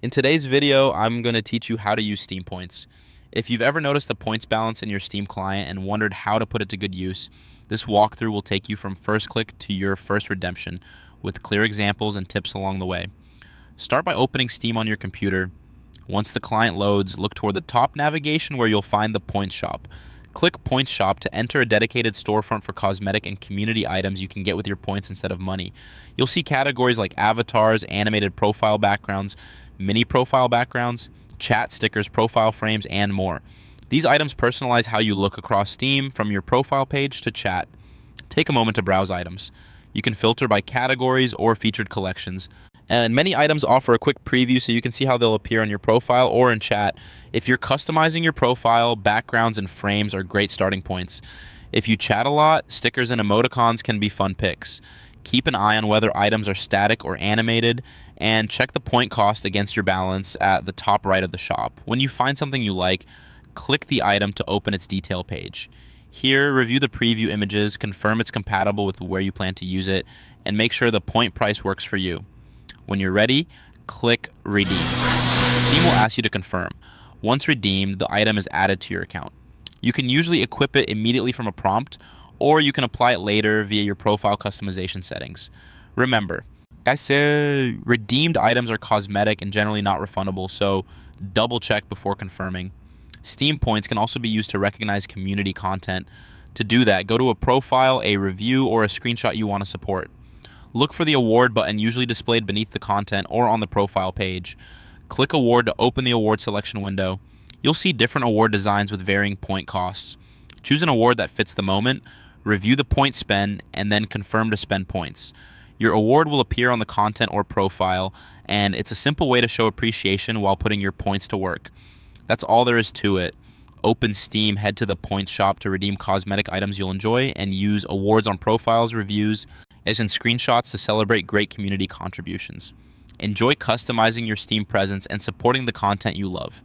In today's video, I'm going to teach you how to use Steam points. If you've ever noticed a points balance in your Steam client and wondered how to put it to good use, this walkthrough will take you from first click to your first redemption with clear examples and tips along the way. Start by opening Steam on your computer. Once the client loads, look toward the top navigation where you'll find the Points Shop. Click Points Shop to enter a dedicated storefront for cosmetic and community items you can get with your points instead of money. You'll see categories like avatars, animated profile backgrounds, mini profile backgrounds, chat stickers, profile frames, and more. These items personalize how you look across Steam from your profile page to chat. Take a moment to browse items. You can filter by categories or featured collections. And many items offer a quick preview so you can see how they'll appear on your profile or in chat. If you're customizing your profile, backgrounds and frames are great starting points. If you chat a lot, stickers and emoticons can be fun picks. Keep an eye on whether items are static or animated, and check the point cost against your balance at the top right of the shop. When you find something you like, click the item to open its detail page. Here, review the preview images, confirm it's compatible with where you plan to use it, and make sure the point price works for you. When you're ready, click Redeem. Steam will ask you to confirm. Once redeemed, the item is added to your account. You can usually equip it immediately from a prompt, or you can apply it later via your profile customization settings. Remember, I say redeemed items are cosmetic and generally not refundable, so double check before confirming. Steam points can also be used to recognize community content. To do that, go to a profile, a review, or a screenshot you want to support. Look for the award button usually displayed beneath the content or on the profile page. Click award to open the award selection window. You'll see different award designs with varying point costs. Choose an award that fits the moment, review the point spend, and then confirm to spend points. Your award will appear on the content or profile, and it's a simple way to show appreciation while putting your points to work. That's all there is to it. Open Steam, head to the Points Shop to redeem cosmetic items you'll enjoy, and use awards on profiles, reviews, as in screenshots to celebrate great community contributions. Enjoy customizing your Steam presence and supporting the content you love.